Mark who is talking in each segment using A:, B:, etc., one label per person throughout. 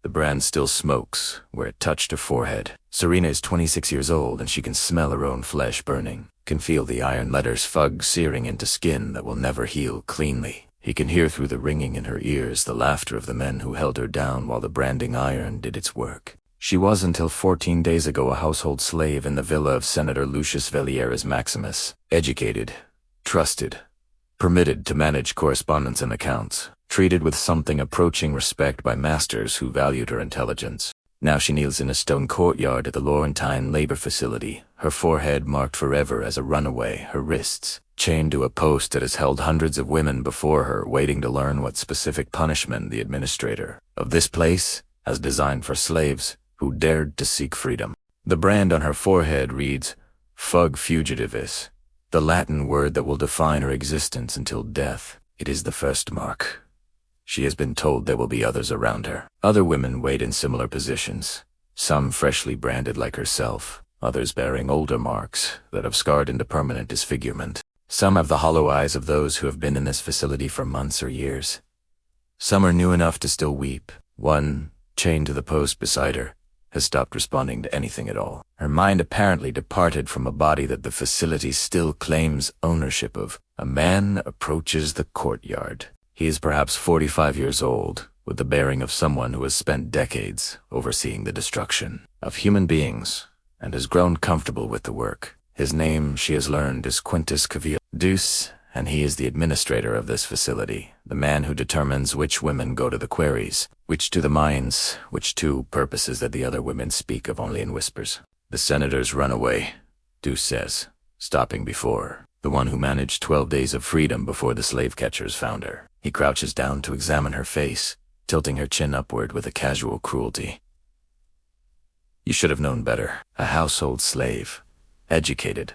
A: The brand still smokes where it touched her forehead. Serena is 26 years old and she can smell her own flesh burning, can feel the iron letters fug searing into skin that will never heal cleanly. He can hear through the ringing in her ears the laughter of the men who held her down while the branding iron did its work. She was until 14 days ago a household slave in the villa of Senator Lucius Velieras Maximus, educated, trusted, permitted to manage correspondence and accounts, treated with something approaching respect by masters who valued her intelligence. Now she kneels in a stone courtyard at the Laurentine labor facility, her forehead marked forever as a runaway, her wrists chained to a post that has held hundreds of women before her, waiting to learn what specific punishment the administrator of this place has designed for slaves who dared to seek freedom. The brand on her forehead reads, Fug Fugitivis, the Latin word that will define her existence until death. It is the first mark. She has been told there will be others around her. Other women wait in similar positions, some freshly branded like herself, others bearing older marks that have scarred into permanent disfigurement. Some have the hollow eyes of those who have been in this facility for months or years. Some are new enough to still weep. One, chained to the post beside her, has stopped responding to anything at all. Her mind apparently departed from a body that the facility still claims ownership of. A man approaches the courtyard. He is perhaps 45 years old, with the bearing of someone who has spent decades overseeing the destruction of human beings and has grown comfortable with the work. His name, she has learned, is Quintus Cavil Deuce, and he is the administrator of this facility, the man who determines which women go to the quarries, which to the mines, which to purposes that the other women speak of only in whispers. The senators run away, Deuce says, stopping before her, the one who managed 12 days of freedom before the slave catchers found her. He crouches down to examine her face, tilting her chin upward with a casual cruelty. You should have known better. A household slave, educated,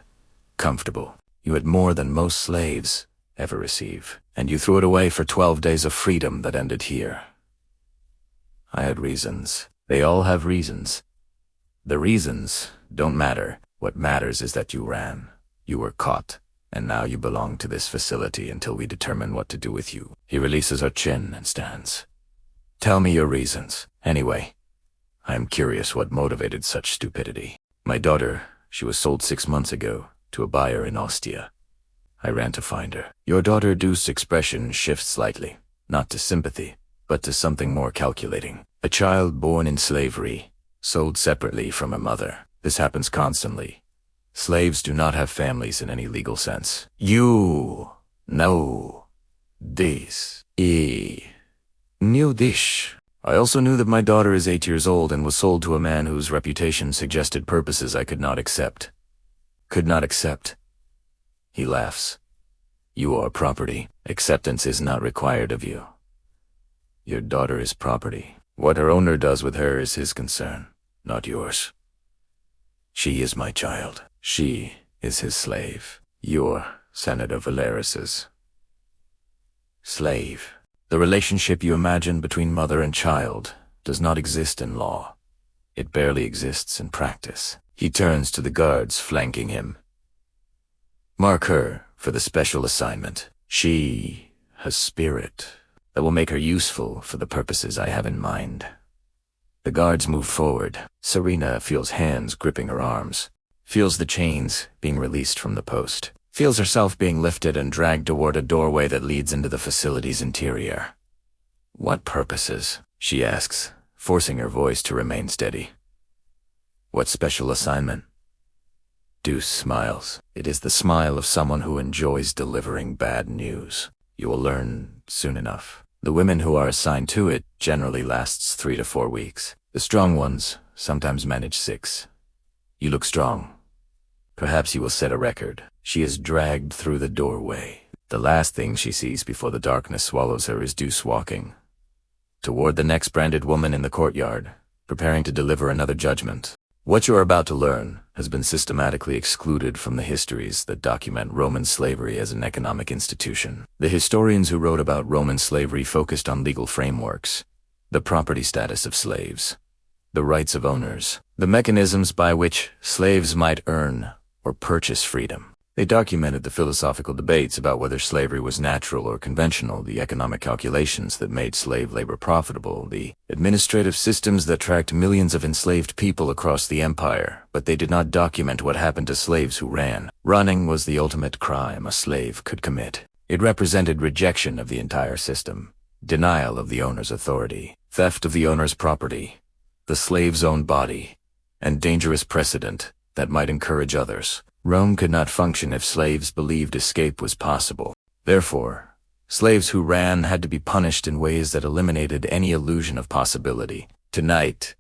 A: comfortable. You had more than most slaves ever receive, and you threw it away for 12 days of freedom that ended here. I had reasons. They all have reasons. The reasons don't matter. What matters is that you ran. You were caught, and now you belong to this facility until we determine what to do with you. He releases her chin and stands. Tell me your reasons. Anyway, I am curious what motivated such stupidity. My daughter, she was sold 6 months ago to a buyer in Ostia. I ran to find her. Your daughter Deuce's expression shifts slightly, not to sympathy, but to something more calculating. A child born in slavery, sold separately from her mother. This happens constantly. Slaves do not have families in any legal sense. You know this. Knew this. I also knew that my daughter is 8 years old and was sold to a man whose reputation suggested purposes I could not accept. Could not accept. He laughs. You are property. Acceptance is not required of you. Your daughter is property. What her owner does with her is his concern, not yours. She is my child. She is his slave. You're Senator Velieras's slave. The relationship you imagine between mother and child does not exist in law. It barely exists in practice. He turns to the guards flanking him. Mark her for the special assignment. She has spirit that will make her useful for the purposes I have in mind. The guards move forward. Serena feels hands gripping her arms, feels the chains being released from the post, feels herself being lifted and dragged toward a doorway that leads into the facility's interior. What purposes? She asks, forcing her voice to remain steady. What special assignment? Deuce smiles. It is the smile of someone who enjoys delivering bad news. You will learn soon enough. The women who are assigned to it generally lasts 3 to 4 weeks. The strong ones sometimes manage 6. You look strong. Perhaps you will set a record. She is dragged through the doorway. The last thing she sees before the darkness swallows her is Deuce walking toward the next branded woman in the courtyard, preparing to deliver another judgment. What you are about to learn has been systematically excluded from the histories that document Roman slavery as an economic institution. The historians who wrote about Roman slavery focused on legal frameworks, the property status of slaves, the rights of owners, the mechanisms by which slaves might earn or purchase freedom. They documented the philosophical debates about whether slavery was natural or conventional, the economic calculations that made slave labor profitable, the administrative systems that tracked millions of enslaved people across the empire, but they did not document what happened to slaves who ran. Running was the ultimate crime a slave could commit. It represented rejection of the entire system, denial of the owner's authority, theft of the owner's property, the slave's own body, and dangerous precedent that might encourage others. Rome could not function if slaves believed escape was possible. Therefore, slaves who ran had to be punished in ways that eliminated any illusion of possibility. Tonight,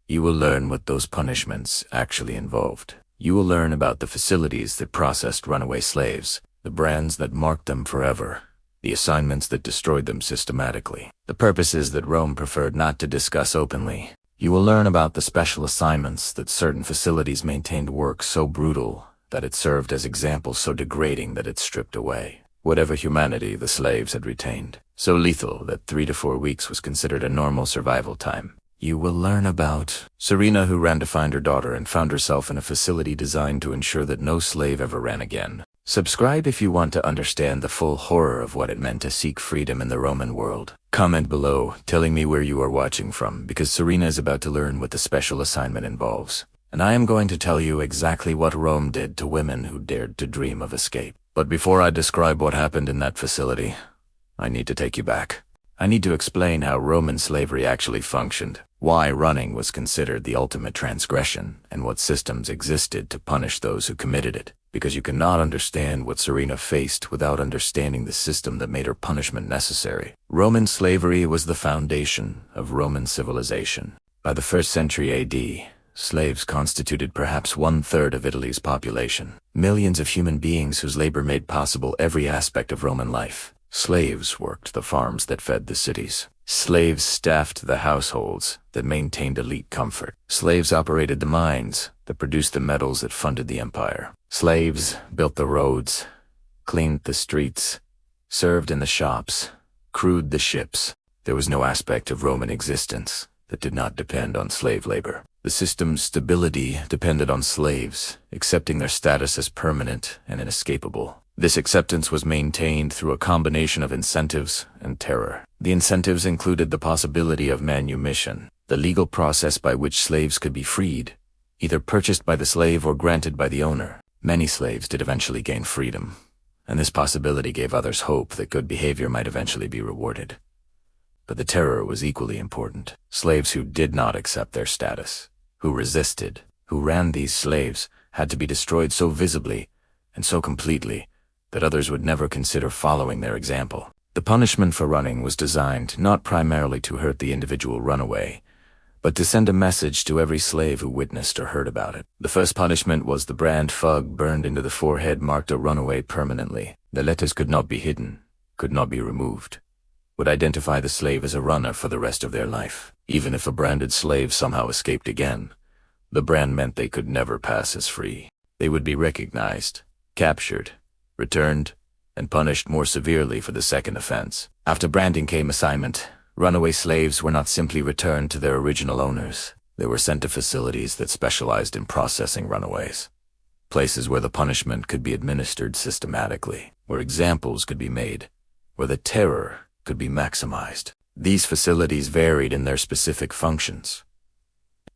A: you will learn what those punishments actually involved. You will learn about the facilities that processed runaway slaves, the brands that marked them forever, the assignments that destroyed them systematically, the purposes that Rome preferred not to discuss openly. You will learn about the special assignments that certain facilities maintained work so brutal that it served as examples so degrading that it stripped away whatever humanity the slaves had retained, so lethal that 3 to 4 weeks was considered a normal survival time. You will learn about Serena, who ran to find her daughter and found herself in a facility designed to ensure that no slave ever ran again. Subscribe if you want to understand the full horror of what it meant to seek freedom in the Roman world. Comment below telling me where you are watching from, because Serena is about to learn what the special assignment involves. And I am going to tell you exactly what Rome did to women who dared to dream of escape. But before I describe what happened in that facility, I need to take you back. I need to explain how Roman slavery actually functioned, why running was considered the ultimate transgression, and what systems existed to punish those who committed it. Because you cannot understand what Serena faced without understanding the system that made her punishment necessary. Roman slavery was the foundation of Roman civilization. By the 1st century AD, slaves constituted perhaps 1/3 of Italy's population. Millions of human beings whose labor made possible every aspect of Roman life. Slaves worked the farms that fed the cities. Slaves staffed the households that maintained elite comfort. Slaves operated the mines that produced the metals that funded the empire. Slaves built the roads, cleaned the streets, served in the shops, crewed the ships. There was no aspect of Roman existence that did not depend on slave labor. The system's stability depended on slaves accepting their status as permanent and inescapable. This acceptance was maintained through a combination of incentives and terror. The incentives included the possibility of manumission, the legal process by which slaves could be freed, either purchased by the slave or granted by the owner. Many slaves did eventually gain freedom, and this possibility gave others hope that good behavior might eventually be rewarded. But the terror was equally important. Slaves who did not accept their status, who resisted, who ran these slaves, had to be destroyed so visibly and so completely that others would never consider following their example. The punishment for running was designed not primarily to hurt the individual runaway, but to send a message to every slave who witnessed or heard about it. The first punishment was the brand fug burned into the forehead marked a runaway permanently. The letters could not be hidden, could not be removed, would identify the slave as a runner for the rest of their life. Even if a branded slave somehow escaped again, the brand meant they could never pass as free. They would be recognized, captured, returned, and punished more severely for the second offense. After branding came assignment. Runaway slaves were not simply returned to their original owners. They were sent to facilities that specialized in processing runaways. Places where the punishment could be administered systematically, where examples could be made, where the terror could be maximized. These facilities varied in their specific functions.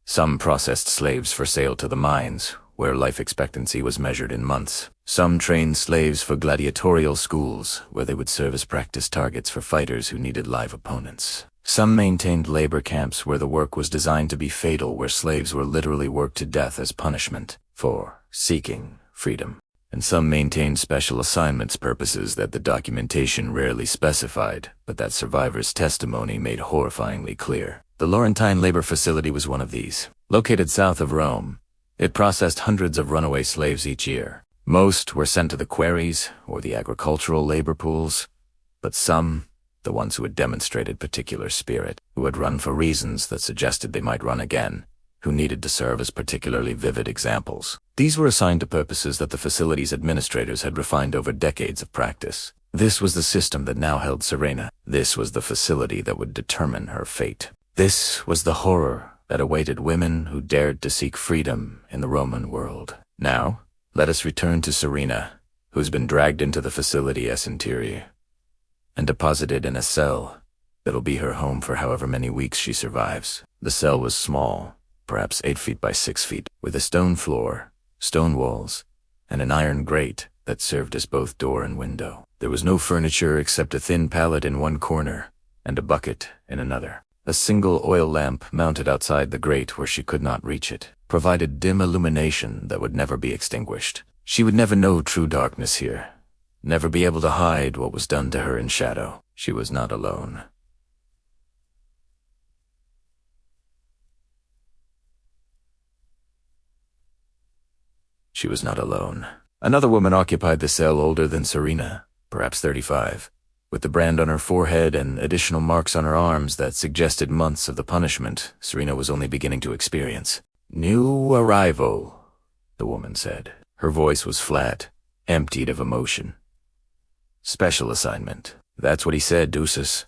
A: Some processed slaves for sale to the mines, where life expectancy was measured in months. Some trained slaves for gladiatorial schools, where they would serve as practice targets for fighters who needed live opponents. Some maintained labor camps where the work was designed to be fatal, where slaves were literally worked to death as punishment for seeking freedom. And some maintained special assignments, purposes that the documentation rarely specified, but that survivors' testimony made horrifyingly clear. The Laurentine labor facility was one of these. Located south of Rome, it processed hundreds of runaway slaves each year. Most were sent to the quarries or the agricultural labor pools, but some, the ones who had demonstrated particular spirit, who had run for reasons that suggested they might run again, who needed to serve as particularly vivid examples. These were assigned to purposes that the facility's administrators had refined over decades of practice. This was the system that now held Serena. This was the facility that would determine her fate. This was the horror that awaited women who dared to seek freedom in the Roman world. Now, let us return to Serena who's been dragged into the facility's interior and deposited in a cell that'll be her home for however many weeks she survives. The cell was small, perhaps 8 feet by 6 feet, with a stone floor, stone walls, and an iron grate that served as both door and window. There was no furniture except a thin pallet in one corner and a bucket in another. A single oil lamp mounted outside the grate where she could not reach it provided dim illumination that would never be extinguished. She would never know true darkness here, never be able to hide what was done to her in shadow. She was not alone. She was not alone. Another woman occupied the cell, older than Serena, perhaps 35, with the brand on her forehead and additional marks on her arms that suggested months of the punishment Serena was only beginning to experience. "New arrival," the woman said. Her voice was flat, emptied of emotion. "Special assignment." "That's what he said, Deuces."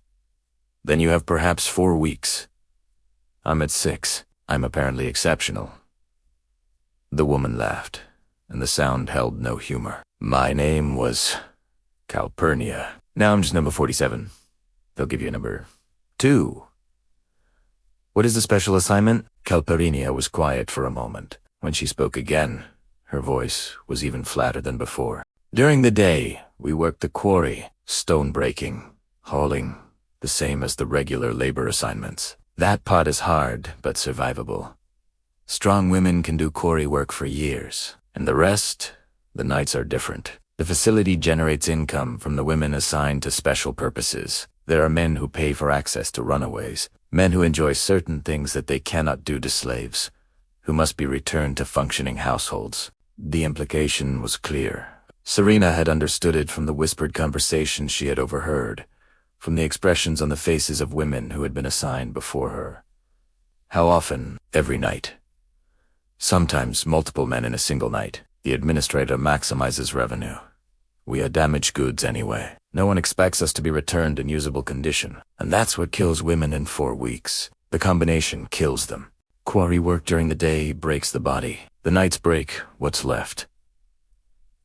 A: "Then you have perhaps 4 weeks." "I'm at 6. I'm apparently exceptional." The woman laughed, and the sound held no humor. "My name was Calpurnia. Now I'm just number 47. They'll give you a number 2. What is the special assignment?" Calpurnia was quiet for a moment. When she spoke again, her voice was even flatter than before. "During the day, we work the quarry, stone breaking, hauling, the same as the regular labor assignments. That part is hard, but survivable. Strong women can do quarry work for years, and the rest, the nights are different. The facility generates income from the women assigned to special purposes. There are men who pay for access to runaways, men who enjoy certain things that they cannot do to slaves, who must be returned to functioning households." The implication was clear. Serena had understood it from the whispered conversations she had overheard, from the expressions on the faces of women who had been assigned before her. How often? Every night. Sometimes multiple men in a single night. The administrator maximizes revenue. We are damaged goods anyway. No one expects us to be returned in usable condition, and that's what kills women in 4 weeks. The combination kills them. Quarry work during the day breaks the body. The nights break what's left.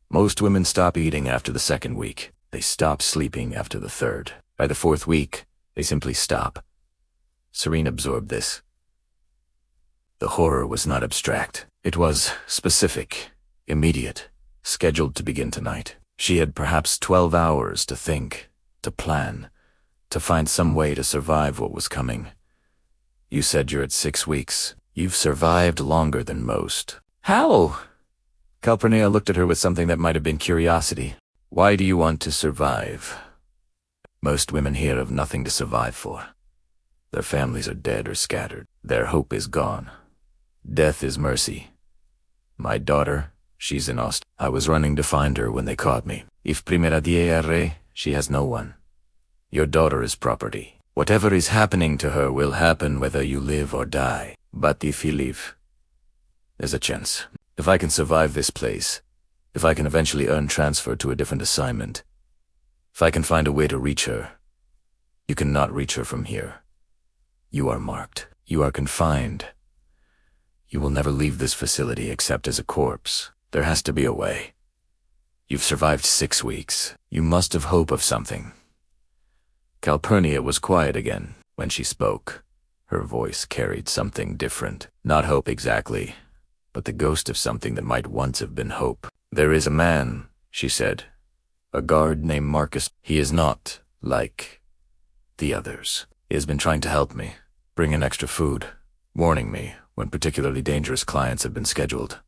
A: Most women stop eating after the 2nd week. They stop sleeping after the 3rd. By the 4th week, they simply stop. Serena absorbed this. The horror was not abstract. It was specific, immediate, scheduled to begin tonight. She had perhaps 12 hours to think, to plan, to find some way to survive what was coming. "You said you're at 6 weeks. You've survived longer than most." "How?" Calpurnia looked at her with something that might have been curiosity. "Why do you want to survive?" "Most women here have nothing to survive for. Their families are dead or scattered. Their hope is gone. Death is mercy. My daughter, she's in Aust. I was running to find her when they caught me. If primera diere, she has no one. Your daughter is property. Whatever is happening to her will happen whether you live or die. But if you live, there's a chance. If I can survive this place, if I can eventually earn transfer to a different assignment, if I can find a way to reach her, you cannot reach her from here. You are marked. You are confined. You will never leave this facility except as a corpse. There has to be a way. You've survived 6 weeks. You must have hope of something." Calpurnia was quiet again. When she spoke, her voice carried something different. Not hope exactly, but the ghost of something that might once have been hope. "There is a man," she said, "a guard named Marcus. He is not like the others. He has been trying to help me, bring in extra food, warning me when particularly dangerous clients have been scheduled.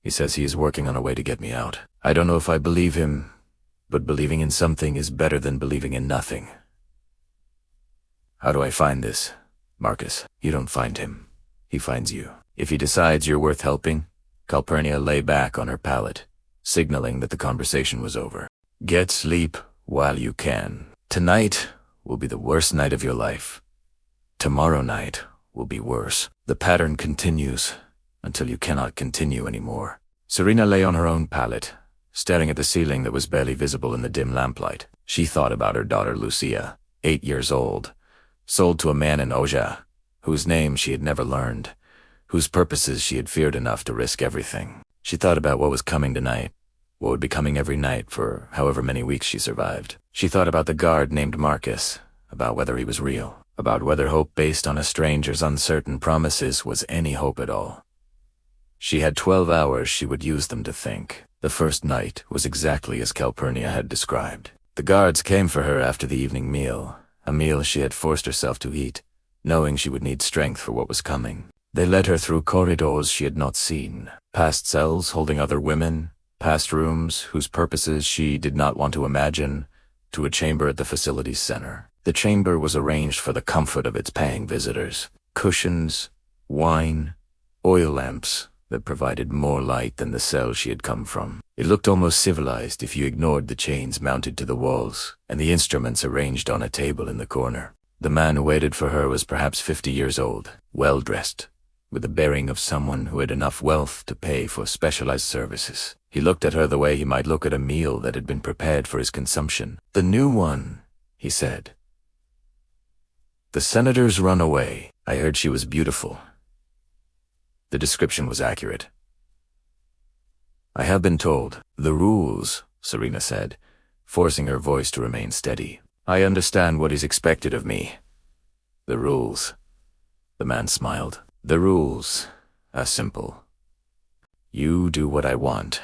A: He says he is working on a way to get me out. I don't know if I believe him, but believing in something is better than believing in nothing. How do I find this Marcus? You don't find him. He finds you. If he decides you're worth helping," Calpurnia lay back on her pallet, signaling that the conversation was over. "Get sleep while you can. Tonight will be the worst night of your life. Tomorrow night will be worse. The pattern continues until you cannot continue anymore." Serena lay on her own pallet, staring at the ceiling that was barely visible in the dim lamplight. She thought about her daughter Lucia, 8 years old, sold to a man in Oja, whose name she had never learned, whose purposes she had feared enough to risk everything. She thought about what was coming tonight, what would be coming every night for however many weeks she survived. She thought about the guard named Marcus, about whether he was real, about whether hope based on a stranger's uncertain promises was any hope at all. She had 12 hours she would use them to think. The first night was exactly as Calpurnia had described. The guards came for her after the evening meal, a meal she had forced herself to eat, knowing she would need strength for what was coming. They led her through corridors she had not seen, past cells holding other women, past rooms whose purposes she did not want to imagine, to a chamber at the facility's center. The chamber was arranged for the comfort of its paying visitors. Cushions, wine, oil lamps that provided more light than the cell she had come from. It looked almost civilized if you ignored the chains mounted to the walls and the instruments arranged on a table in the corner. The man who waited for her was perhaps 50 years old, well-dressed, with the bearing of someone who had enough wealth to pay for specialized services. He looked at her the way he might look at a meal that had been prepared for his consumption. "The new one," he said. "The senator's run away. I heard she was beautiful." The description was accurate. "I have been told. The rules," Serena said, forcing her voice to remain steady. "I understand what is expected of me." "The rules." The man smiled. "The rules are simple. You do what I want.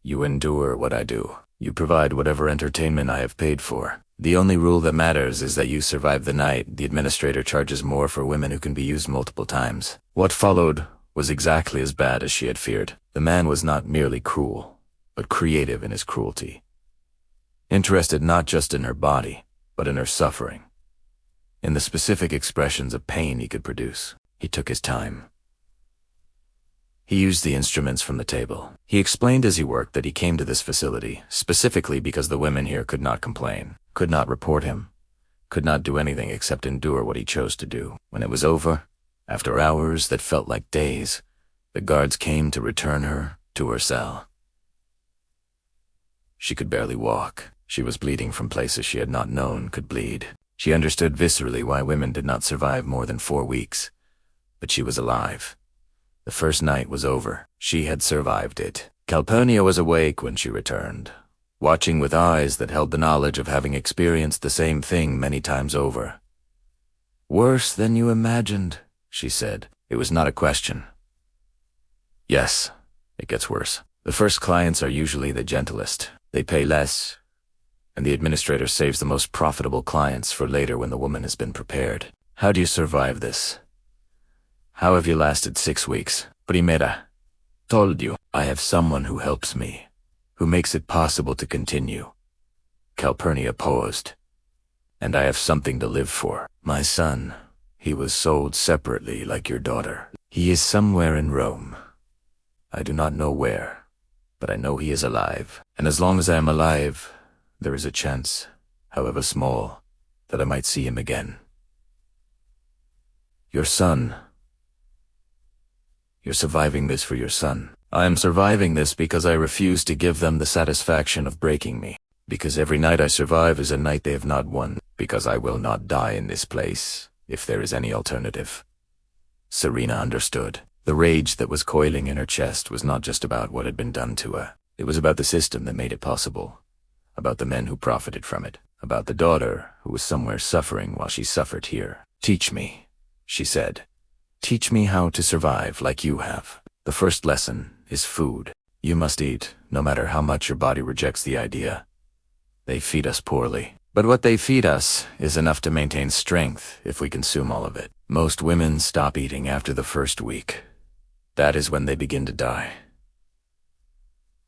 A: You endure what I do. You provide whatever entertainment I have paid for. The only rule that matters is that you survive the night. The administrator charges more for women who can be used multiple times." What followed was exactly as bad as she had feared. The man was not merely cruel, but creative in his cruelty. Interested not just in her body, but in her suffering, in the specific expressions of pain he could produce. He took his time. He used the instruments from the table. He explained as he worked that he came to this facility specifically because the women here could not complain, could not report him, could not do anything except endure what he chose to do. When it was over, after hours that felt like days, the guards came to return her to her cell. She could barely walk. She was bleeding from places she had not known could bleed. She understood viscerally why women did not survive more than 4 weeks. But she was alive. The first night was over. She had survived it. Calpurnia was awake when she returned, watching with eyes that held the knowledge of having experienced the same thing many times over. "Worse than you imagined," she said. It was not a question. "Yes, it gets worse. The first clients are usually the gentlest. They pay less, and the administrator saves the most profitable clients for later when the woman has been prepared. How do you survive this? How have you lasted 6 weeks? Primera. Told you. I have someone who helps me, who makes it possible to continue." Calpurnia paused. "And I have something to live for. My son. He was sold separately like your daughter. He is somewhere in Rome. I do not know where, but I know he is alive. And as long as I am alive, there is a chance, however small, that I might see him again. Your son. You're surviving this for your son. I am surviving this because I refuse to give them the satisfaction of breaking me. Because every night I survive is a night they have not won. Because I will not die in this place, if there is any alternative." Serena understood. The rage that was coiling in her chest was not just about what had been done to her. It was about the system that made it possible, about the men who profited from it, about the daughter who was somewhere suffering while she suffered here. "Teach me," she said. "Teach me how to survive like you have. The first lesson is food. You must eat, no matter how much your body rejects the idea. They feed us poorly. But what they feed us is enough to maintain strength if we consume all of it. Most women stop eating after the first week. That is when they begin to die.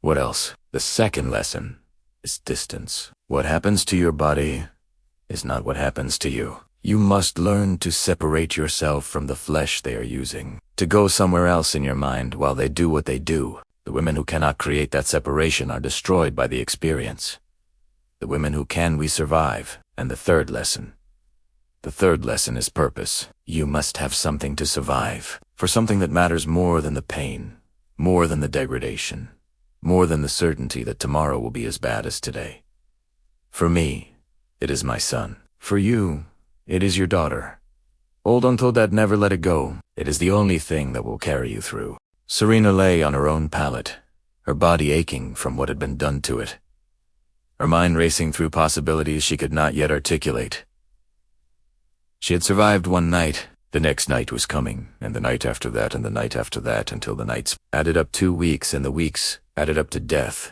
A: What else? The second lesson is distance. What happens to your body is not what happens to you. You must learn to separate yourself from the flesh they are using, to go somewhere else in your mind while they do what they do. The women who cannot create that separation are destroyed by the experience. The women who can, we survive. And the third lesson. The third lesson is purpose. You must have something to survive, for something that matters more than the pain, more than the degradation, more than the certainty that tomorrow will be as bad as today. For me, it is my son. For you, it is your daughter. Hold on to that, never let it go. It is the only thing that will carry you through." Serena lay on her own pallet, her body aching from what had been done to it, her mind racing through possibilities she could not yet articulate. She had survived one night. The next night was coming, and the night after that, and the night after that, until the nights added up 2 weeks, and the weeks added up to death.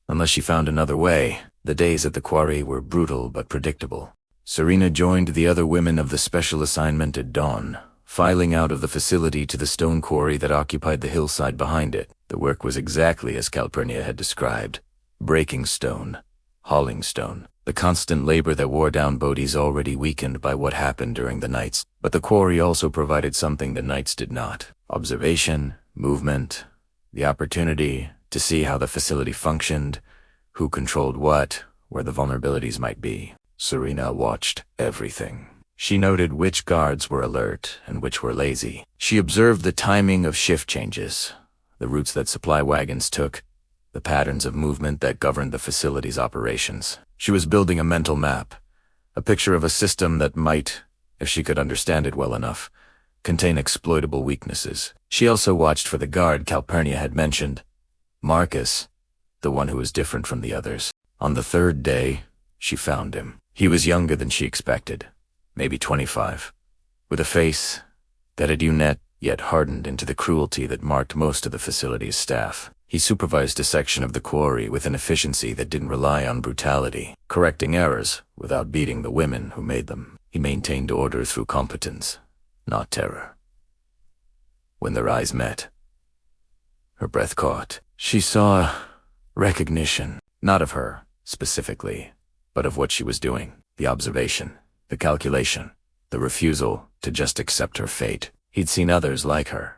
A: Unless she found another way, the days at the quarry were brutal but predictable. Serena joined the other women of the special assignment at dawn, filing out of the facility to the stone quarry that occupied the hillside behind it. The work was exactly as Calpurnia had described: breaking stone, hauling stone, the constant labor that wore down bodies already weakened by what happened during the nights. But the quarry also provided something the nights did not: observation, movement, the opportunity to see how the facility functioned, who controlled what, where the vulnerabilities might be. Serena watched everything. She noted which guards were alert and which were lazy. She observed the timing of shift changes, the routes that supply wagons took, the patterns of movement that governed the facility's operations. She was building a mental map, a picture of a system that might, if she could understand it well enough, contain exploitable weaknesses. She also watched for the guard Calpurnia had mentioned, Marcus, the one who was different from the others. On the 3rd day, she found him. He was younger than she expected, maybe 25, with a face that had yet hardened into the cruelty that marked most of the facility's staff. He supervised a section of the quarry with an efficiency that didn't rely on brutality, correcting errors without beating the women who made them. He maintained order through competence, not terror. When their eyes met, her breath caught. She saw recognition, not of her, specifically, but of what she was doing, the observation, the calculation, the refusal to just accept her fate. He'd seen others like her.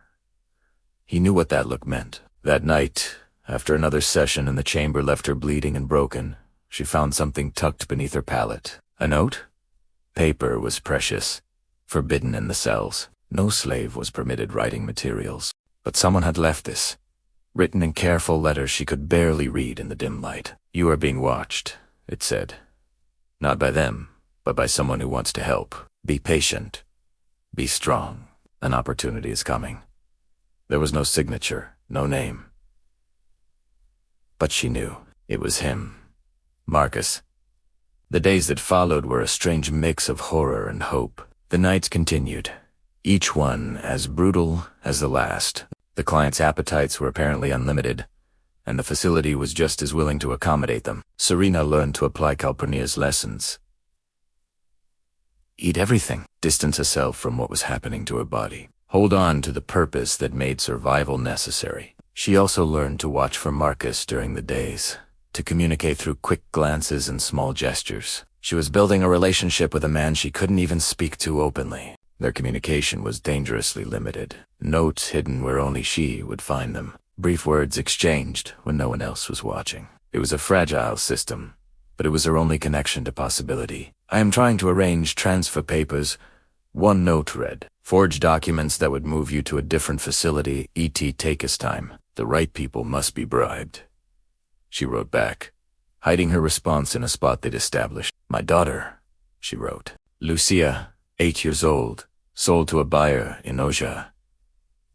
A: He knew what that look meant. That night, after another session in the chamber left her bleeding and broken, she found something tucked beneath her pallet. A note? Paper was precious, forbidden in the cells. No slave was permitted writing materials. But someone had left this, written in careful letters she could barely read in the dim light. "You are being watched," it said. "Not by them, but by someone who wants to help. Be patient. Be strong. An opportunity is coming." There was no signature, no name. But she knew. It was him. Marcus. The days that followed were a strange mix of horror and hope. The nights continued, each one as brutal as the last. The clients' appetites were apparently unlimited, and the facility was just as willing to accommodate them. Serena learned to apply Calpurnia's lessons. Eat everything. Distance herself from what was happening to her body. Hold on to the purpose that made survival necessary. She also learned to watch for Marcus during the days, to communicate through quick glances and small gestures. She was building a relationship with a man she couldn't even speak to openly. Their communication was dangerously limited. Notes hidden where only she would find them. Brief words exchanged when no one else was watching. It was a fragile system, but it was her only connection to possibility. "I am trying to arrange transfer papers." One note read, "Forge documents that would move you to a different facility. E.T. take us time. The right people must be bribed." She wrote back, hiding her response in a spot they'd established. "My daughter," she wrote. "Lucia, 8 years old, sold to a buyer in Oja.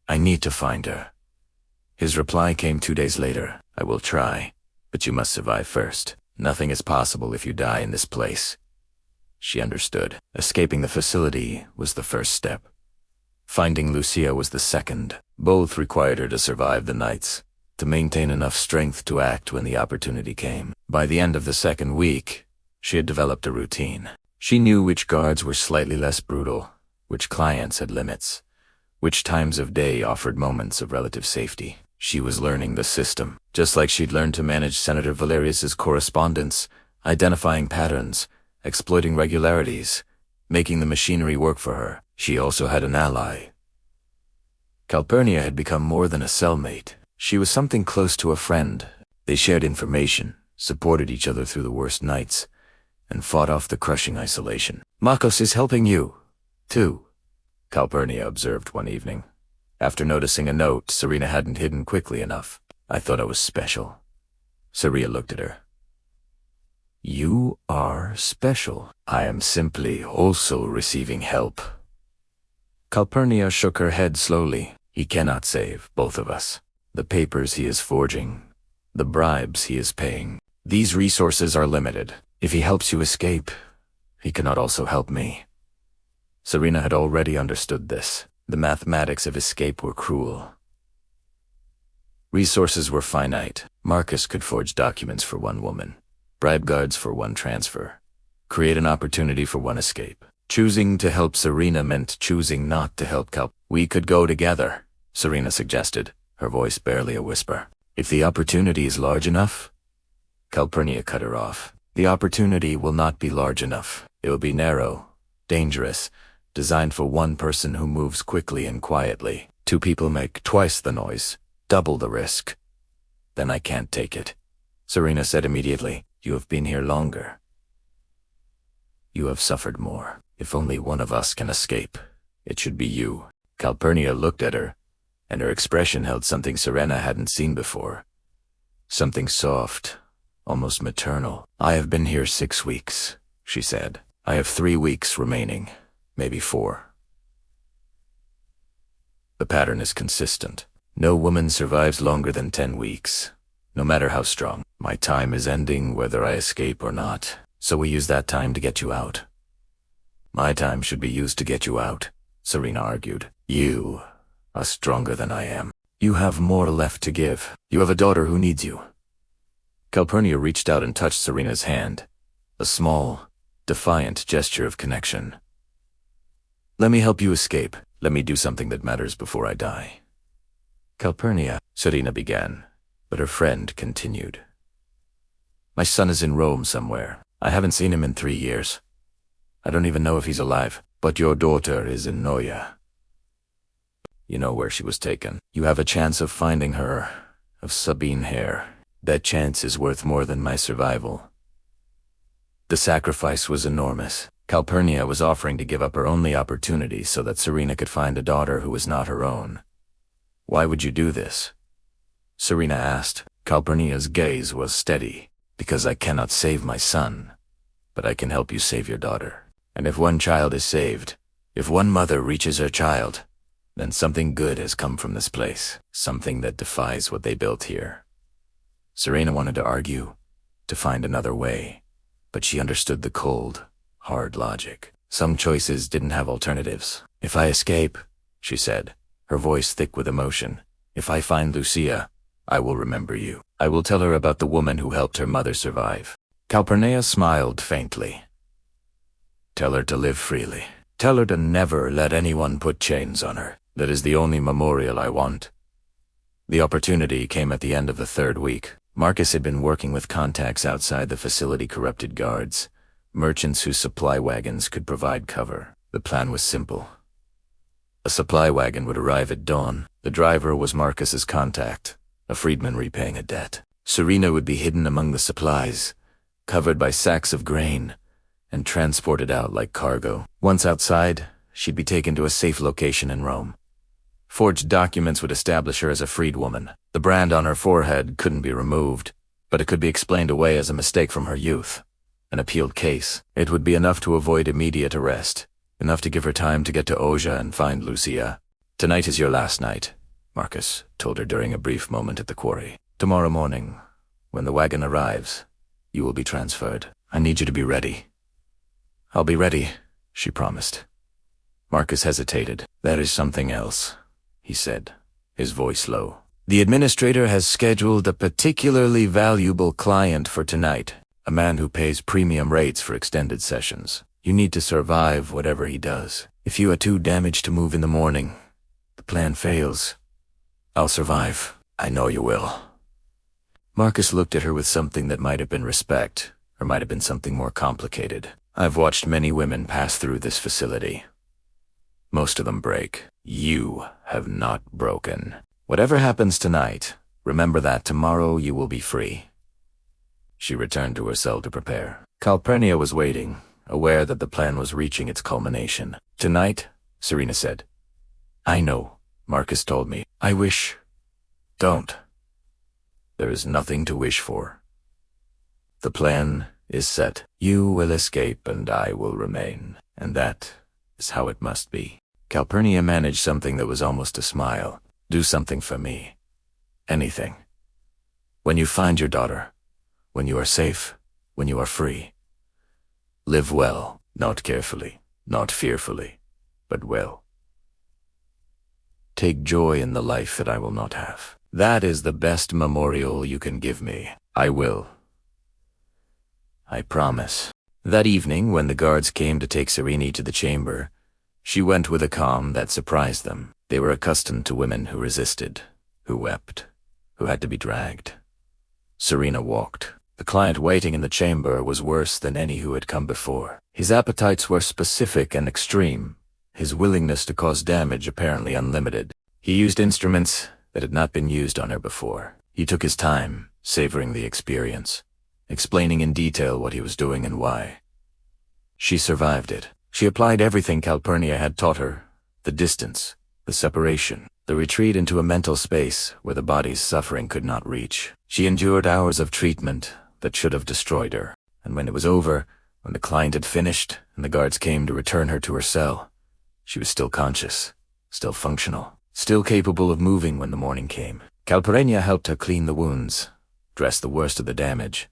A: I need to find her." His reply came 2 days later. "I will try, but you must survive first. Nothing is possible if you die in this place." She understood. Escaping the facility was the first step. Finding Lucia was the second. Both required her to survive the nights, to maintain enough strength to act when the opportunity came. By the end of the 2nd week, she had developed a routine. She knew which guards were slightly less brutal, which clients had limits, which times of day offered moments of relative safety. She was learning the system, just like she'd learned to manage Senator Valerius's correspondence, identifying patterns, exploiting regularities, making the machinery work for her. She also had an ally. Calpurnia had become more than a cellmate. She was something close to a friend. They shared information, supported each other through the worst nights, and fought off the crushing isolation. "Marcos is helping you, too," Calpurnia observed one evening, after noticing a note Serena hadn't hidden quickly enough. "I thought I was special." Serena looked at her. "You are special. I am simply also receiving help." Calpurnia shook her head slowly. "He cannot save both of us." the papers he is forging, the bribes he is paying. These resources are limited. If he helps you escape, he cannot also help me. Serena had already understood this. The mathematics of escape were cruel. Resources were finite. Marcus could forge documents for one woman, bribe guards for one transfer, create an opportunity for one escape. Choosing to help Serena meant choosing not to help Cal. We could go together, Serena suggested, her voice barely a whisper. If the opportunity is large enough? Calpurnia cut her off. The opportunity will not be large enough. It will be narrow, dangerous, designed for one person who moves quickly and quietly. Two people make twice the noise, double the risk. Then I can't take it. Serena said immediately, you have been here longer. You have suffered more. If only one of us can escape, it should be you. Calpurnia looked at her, and her expression held something Serena hadn't seen before. Something soft, almost maternal. I have been here 6 weeks, she said. I have 3 weeks remaining, maybe 4. The pattern is consistent. No woman survives longer than 10 weeks, no matter how strong. My time is ending whether I escape or not, so we use that time to get you out. My time should be used to get you out, Serena argued. You are stronger than I am. You have more left to give. You have a daughter who needs you. Calpurnia reached out and touched Serena's hand, a small, defiant gesture of connection. Let me help you escape. Let me do something that matters before I die. Calpurnia, Serena began, but her friend continued. My son is in Rome somewhere. I haven't seen him in 3 years. I don't even know if he's alive, but your daughter is in Noia. You know where she was taken. You have a chance of finding her, of Sabine Hare. That chance is worth more than my survival. The sacrifice was enormous. Calpurnia was offering to give up her only opportunity so that Serena could find a daughter who was not her own. Why would you do this? Serena asked. Calpurnia's gaze was steady. Because I cannot save my son, but I can help you save your daughter. And if one child is saved, if one mother reaches her child, then something good has come from this place, something that defies what they built here. Serena wanted to argue, to find another way, but she understood the cold, hard logic. Some choices didn't have alternatives. If I escape, she said, her voice thick with emotion, if I find Lucia, I will remember you. I will tell her about the woman who helped her mother survive. Calpurnia smiled faintly. Tell her to live freely. Tell her to never let anyone put chains on her. That is the only memorial I want. The opportunity came at the end of the 3rd week. Marcus had been working with contacts outside the facility, corrupted guards, merchants whose supply wagons could provide cover. The plan was simple. A supply wagon would arrive at dawn. The driver was Marcus's contact, a freedman repaying a debt. Serena would be hidden among the supplies, covered by sacks of grain, and transported out like cargo. Once outside, she'd be taken to a safe location in Rome. Forged documents would establish her as a freed woman. The brand on her forehead couldn't be removed, but it could be explained away as a mistake from her youth. An appealed case. It would be enough to avoid immediate arrest, enough to give her time to get to Oja and find Lucia. Tonight is your last night, Marcus told her during a brief moment at the quarry. Tomorrow morning, when the wagon arrives, you will be transferred. I need you to be ready. I'll be ready, she promised. Marcus hesitated. That is something else, he said, his voice low. The administrator has scheduled a particularly valuable client for tonight, a man who pays premium rates for extended sessions. You need to survive whatever he does. If you are too damaged to move in the morning, the plan fails. I'll survive. I know you will. Marcus looked at her with something that might have been respect, or might have been something more complicated. I've watched many women pass through this facility. Most of them break. You have not broken. Whatever happens tonight, remember that tomorrow you will be free. She returned to her cell to prepare. Calpurnia was waiting, aware that the plan was reaching its culmination. Tonight, Serena said. I know, Marcus told me. I wish. Don't. There is nothing to wish for. The plan is set. You will escape and I will remain, and that is how it must be. Calpurnia managed something that was almost a smile. Do something for me. anything. When you find your daughter, when you are safe, when you are free, live well, not carefully, not fearfully, but well. Take joy in the life that I will not have. That is the best memorial you can give me. I will. I promise. That evening, when the guards came to take Serena to the chamber, she went with a calm that surprised them. They were accustomed to women who resisted, who wept, who had to be dragged. Serena walked. The client waiting in the chamber was worse than any who had come before. His appetites were specific and extreme, his willingness to cause damage apparently unlimited. He used instruments that had not been used on her before. He took his time, savoring the experience, explaining in detail what he was doing and why. She survived it. She applied everything Calpurnia had taught her: the distance, the separation, the retreat into a mental space where the body's suffering could not reach. She endured hours of treatment that should have destroyed her, and when it was over, when the client had finished and the guards came to return her to her cell, she was still conscious, still functional, still capable of moving when the morning came. Calpurnia helped her clean the wounds, dress the worst of the damage,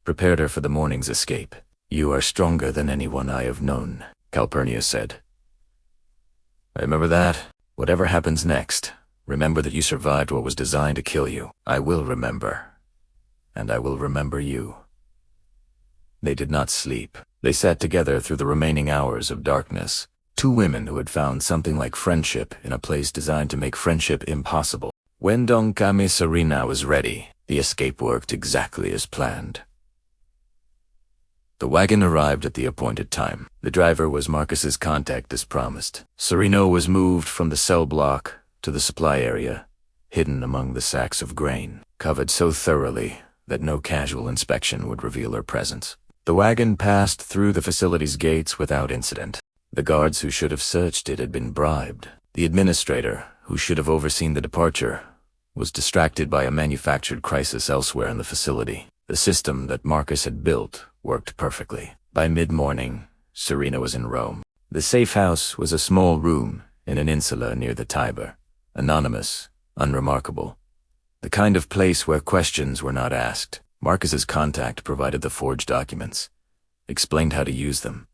A: prepared her for the morning's escape. "You are stronger than anyone I have known," Calpurnia said. "I remember that. Whatever happens next, remember that you survived what was designed to kill you. I will remember. And I will remember you." They did not sleep. They sat together through the remaining hours of darkness. Two women who had found something like friendship in a place designed to make friendship impossible. When Don Kami Serena was ready, the escape worked exactly as planned. The wagon arrived at the appointed time. The driver was Marcus's contact as promised. Serena was moved from the cell block to the supply area, hidden among the sacks of grain, covered so thoroughly that no casual inspection would reveal her presence. The wagon passed through the facility's gates without incident. The guards who should have searched it had been bribed. The administrator, who should have overseen the departure, was distracted by a manufactured crisis elsewhere in the facility. The system that Marcus had built worked perfectly. By mid-morning, Serena was in Rome. The safe house was a small room in an insula near the Tiber, anonymous, unremarkable, the kind of place where questions were not asked. Marcus's contact provided the forged documents, explained how to use them,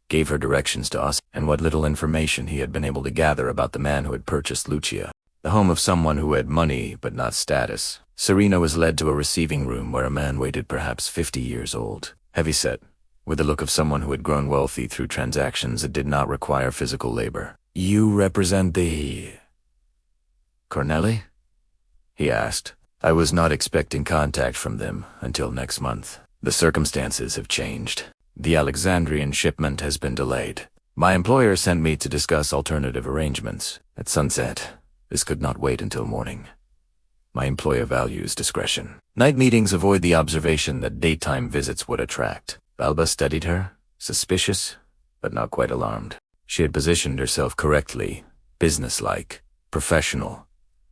A: gave her directions to us and what little information he had been able to gather about the man who had purchased Lucia, the home of someone who had money but not status. Serena was led to a receiving room where a man waited, perhaps 50 years old, heavyset, with the look of someone who had grown wealthy through transactions that did not require physical labor. "You represent the Cornelli?" he asked. "I was not expecting contact from them until next month. The circumstances have changed. The Alexandrian shipment has been delayed. My employer sent me to discuss alternative arrangements. At sunset, this could not wait until morning. My employer values discretion. Night meetings avoid the observation that daytime visits would attract." Balba studied her, suspicious, but not quite alarmed. She had positioned herself correctly, businesslike, professional,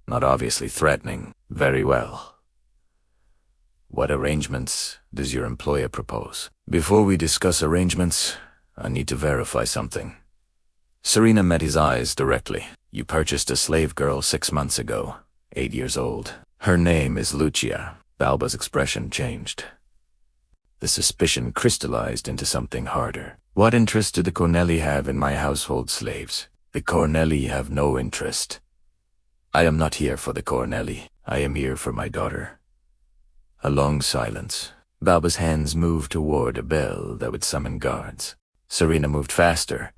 A: not obviously threatening. "Very well. What arrangements does your employer propose?" "Before we discuss arrangements, I need to verify something." Serena met his eyes directly. "You purchased a slave girl 6 months ago, 8 years old. Her name is Lucia." Balba's expression changed. The suspicion crystallized into something harder. "What interest do the Cornelli have in my household slaves?" "The Cornelli have no interest. I am not here for the Cornelli. I am here for my daughter." A long silence. Balba's hands moved toward a bell that would summon guards. Serena moved faster,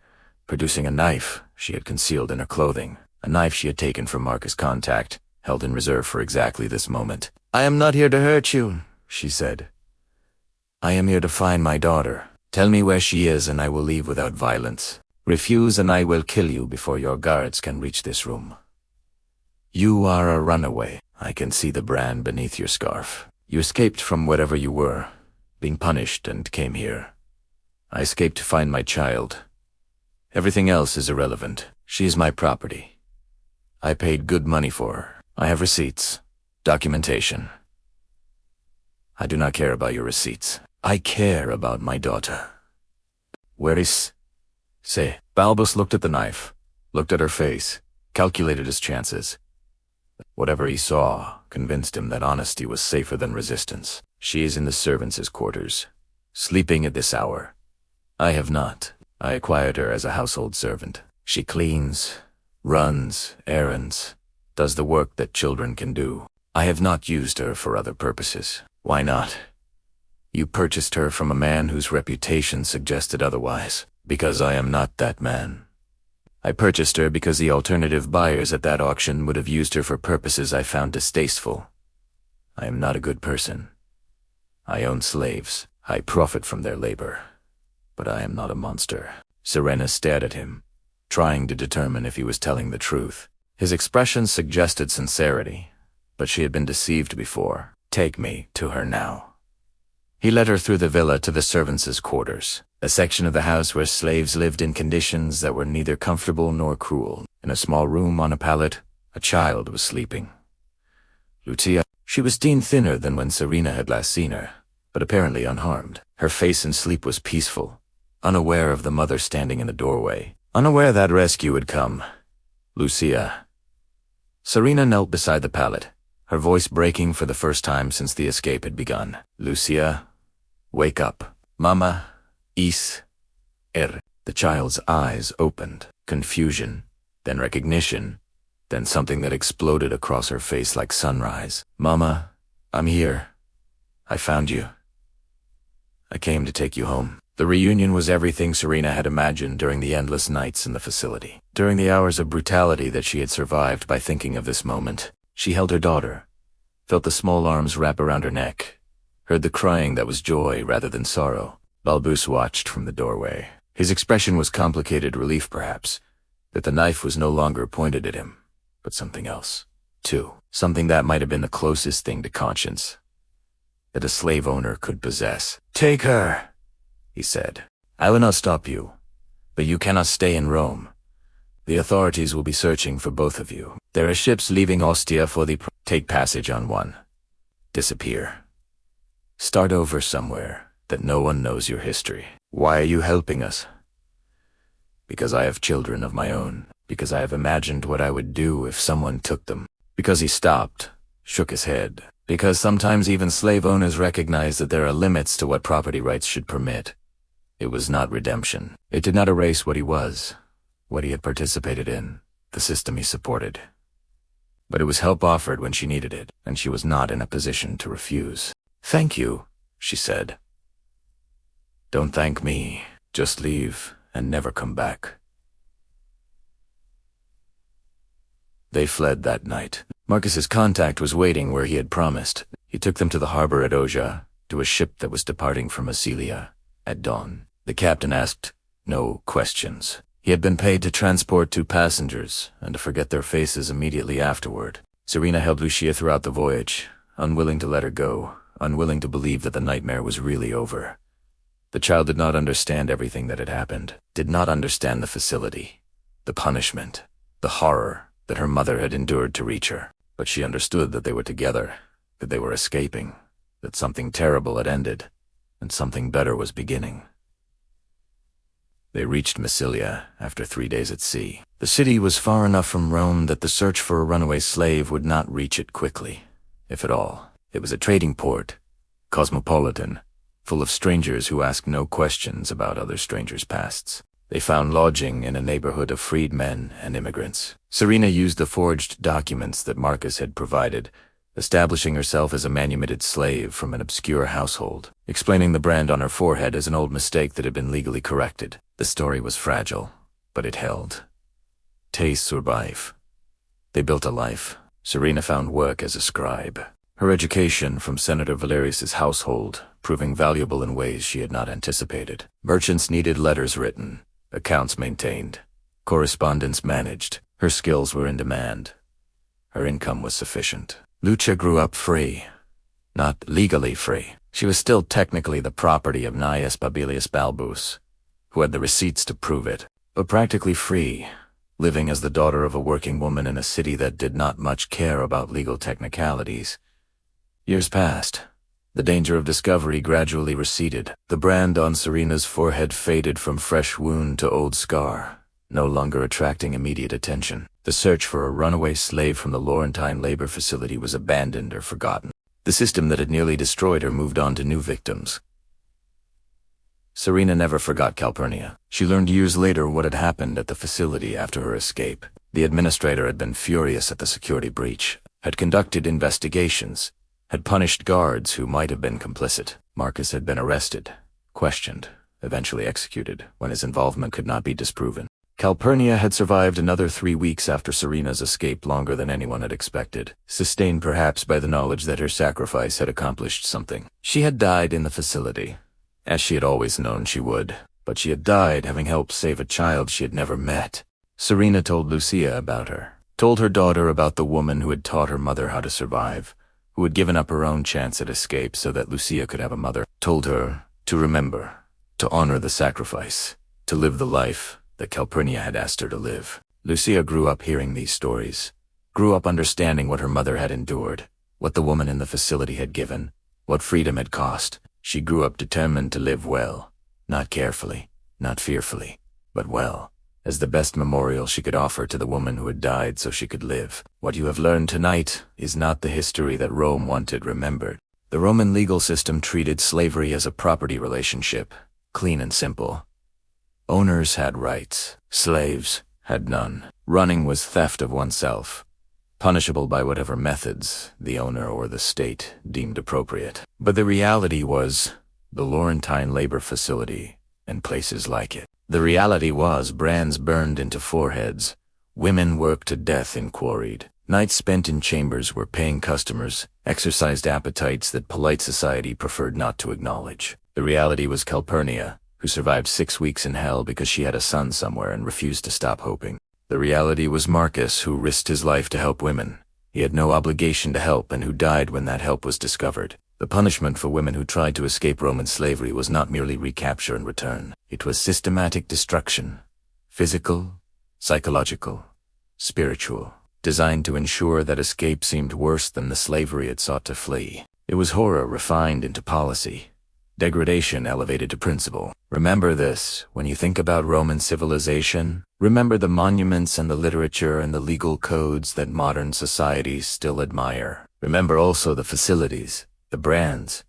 A: producing a knife she had concealed in her clothing, a knife she had taken from Marcus' contact, held in reserve for exactly this moment. "I am not here to hurt you," she said. "I am here to find my daughter. Tell me where she is and I will leave without violence. Refuse and I will kill you before your guards can reach this room. You are a runaway. I can see the brand beneath your scarf. You escaped from whatever you were, being punished, and came here. I escaped to find my child. Everything else is irrelevant. She is my property. I paid good money for her. I have receipts, documentation. I do not care about your receipts. I care about my daughter. Where is... Say." Balbus looked at the knife, looked at her face, calculated his chances. Whatever he saw, convinced him that honesty was safer than resistance. She is in the servants' quarters, sleeping at this hour. I have not. I acquired her as a household servant. She cleans, runs errands, does the work that children can do. I have not used her for other purposes. Why not? You purchased her from a man whose reputation suggested otherwise. Because I am not that man. I purchased her because the alternative buyers at that auction would have used her for purposes I found distasteful. I am not a good person. I own slaves. I profit from their labor. But I am not a monster. Serena stared at him, trying to determine if he was telling the truth. His expression suggested sincerity, but she had been deceived before. Take me to her now. He led her through the villa to the servants' quarters, a section of the house where slaves lived in conditions that were neither comfortable nor cruel. In a small room on a pallet, a child was sleeping. Lucia, she was seen thinner than when Serena had last seen her, but apparently unharmed. Her face in sleep was peaceful, unaware of the mother standing in the doorway, unaware that rescue would come. Lucia. Serena knelt beside the pallet, her voice breaking for the first time since the escape had begun. Lucia, wake up. Mama, is er. The child's eyes opened. Confusion, then recognition, then something that exploded across her face like sunrise. Mama, I'm here. I found you. I came to take you home. The reunion was everything Serena had imagined during the endless nights in the facility. During the hours of brutality that she had survived by thinking of this moment, she held her daughter, felt the small arms wrap around her neck, heard the crying that was joy rather than sorrow. Balbus watched from the doorway. His expression was complicated relief, perhaps, that the knife was no longer pointed at him, but something else, too. Something that might have been the closest thing to conscience that a slave owner could possess. Take her, he said. I will not stop you, but you cannot stay in Rome. The authorities will be searching for both of you. There are ships leaving Ostia for the take passage on one. Disappear. Start over somewhere that no one knows your history. Why are you helping us? Because I have children of my own. Because I have imagined what I would do if someone took them. Because he stopped, shook his head. Because sometimes even slave owners recognize that there are limits to what property rights should permit. It was not redemption. It did not erase what he was, what he had participated in, the system he supported. But it was help offered when she needed it, and she was not in a position to refuse. Thank you, she said. Don't thank me. Just leave and never come back. They fled that night. Marcus's contact was waiting where he had promised. He took them to the harbor at Oja, to a ship that was departing from Acilia at dawn. The captain asked no questions. He had been paid to transport 2 passengers and to forget their faces immediately afterward. Serena held Lucia throughout the voyage, unwilling to let her go, unwilling to believe that the nightmare was really over. The child did not understand everything that had happened, did not understand the facility, the punishment, the horror that her mother had endured to reach her. But she understood that they were together, that they were escaping, that something terrible had ended, and something better was beginning. They reached Massilia after 3 days at sea. The city was far enough from Rome that the search for a runaway slave would not reach it quickly, if at all. It was a trading port, cosmopolitan, full of strangers who asked no questions about other strangers' pasts. They found lodging in a neighborhood of freedmen and immigrants. Serena used the forged documents that Marcus had provided, establishing herself as a manumitted slave from an obscure household, explaining the brand on her forehead as an old mistake that had been legally corrected. The story was fragile, but it held. Tastes survive. They built a life. Serena found work as a scribe. Her education from Senator Valerius's household, proving valuable in ways she had not anticipated. Merchants needed letters written, accounts maintained, correspondence managed. Her skills were in demand. Her income was sufficient. Lucia grew up free. Not legally free. She was still technically the property of Gnaeus Babilius Balbus, who had the receipts to prove it, but practically free, living as the daughter of a working woman in a city that did not much care about legal technicalities. Years passed. The danger of discovery gradually receded. The brand on Serena's forehead faded from fresh wound to old scar, no longer attracting immediate attention. The search for a runaway slave from the Laurentine labor facility was abandoned or forgotten. The system that had nearly destroyed her moved on to new victims. Serena never forgot Calpurnia. She learned years later what had happened at the facility after her escape. The administrator had been furious at the security breach, had conducted investigations, had punished guards who might have been complicit. Marcus had been arrested, questioned, eventually executed when his involvement could not be disproven. Calpurnia had survived another 3 weeks after Serena's escape, longer than anyone had expected, sustained perhaps by the knowledge that her sacrifice had accomplished something. She had died in the facility, as she had always known she would, but she had died having helped save a child she had never met. Serena told Lucia about her, told her daughter about the woman who had taught her mother how to survive, who had given up her own chance at escape so that Lucia could have a mother, told her to remember, to honor the sacrifice, to live the life that Calpurnia had asked her to live. Lucia grew up hearing these stories, grew up understanding what her mother had endured, what the woman in the facility had given, what freedom had cost. She grew up determined to live well, not carefully, not fearfully, but well, as the best memorial she could offer to the woman who had died so she could live. What you have learned tonight is not the history that Rome wanted remembered. The Roman legal system treated slavery as a property relationship, clean and simple. Owners had rights, slaves had none. Running was theft of oneself, punishable by whatever methods the owner or the state deemed appropriate. But the reality was the Laurentine labor facility and places like it. The reality was brands burned into foreheads, women worked to death in quarried, nights spent in chambers where paying customers exercised appetites that polite society preferred not to acknowledge. The reality was Calpurnia, who survived 6 weeks in hell because she had a son somewhere and refused to stop hoping. The reality was Marcus, who risked his life to help women he had no obligation to help and who died when that help was discovered. The punishment for women who tried to escape Roman slavery was not merely recapture and return. It was systematic destruction, physical, psychological, spiritual, designed to ensure that escape seemed worse than the slavery it sought to flee. It was horror refined into policy, degradation elevated to principle. Remember this when you think about Roman civilization. Remember the monuments and the literature and the legal codes that modern societies still admire. Remember also the facilities, the brands,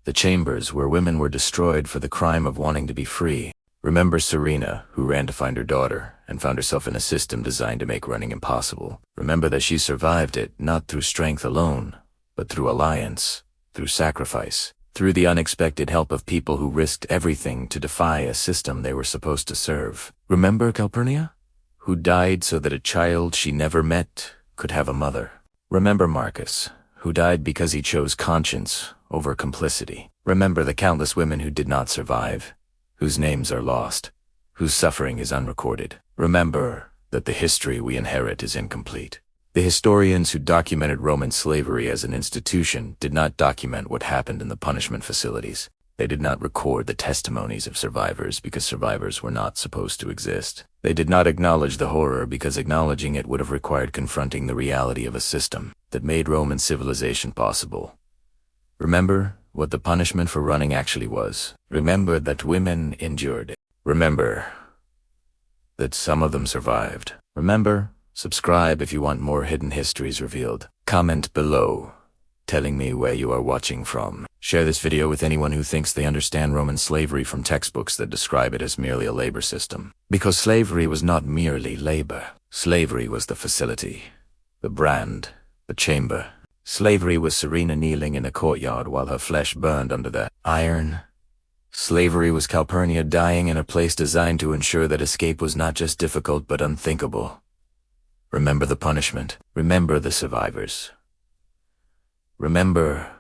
A: the chambers where women were destroyed for the crime of wanting to be free. Remember Serena, who ran to find her daughter and found herself in a system designed to make running impossible. Remember that she survived it not through strength alone, but through alliance, through sacrifice, through the unexpected help of people who risked everything to defy a system they were supposed to serve. Remember Calpurnia, who died so that a child she never met could have a mother. Remember Marcus, who died because he chose conscience over complicity. Remember the countless women who did not survive, whose names are lost, whose suffering is unrecorded. Remember that the history we inherit is incomplete. The historians who documented Roman slavery as an institution did not document what happened in the punishment facilities. They did not record the testimonies of survivors because survivors were not supposed to exist. They did not acknowledge the horror because acknowledging it would have required confronting the reality of a system that made Roman civilization possible. Remember what the punishment for running actually was. Remember that women endured it. Remember that some of them survived. Remember, subscribe if you want more hidden histories revealed. Comment below, telling me where you are watching from. Share this video with anyone who thinks they understand Roman slavery from textbooks that describe it as merely a labor system. Because slavery was not merely labor. Slavery was the facility, the brand, the chamber. Slavery was Serena kneeling in a courtyard while her flesh burned under the iron. Slavery was Calpurnia dying in a place designed to ensure that escape was not just difficult but unthinkable. Remember the punishment. Remember the survivors. Remember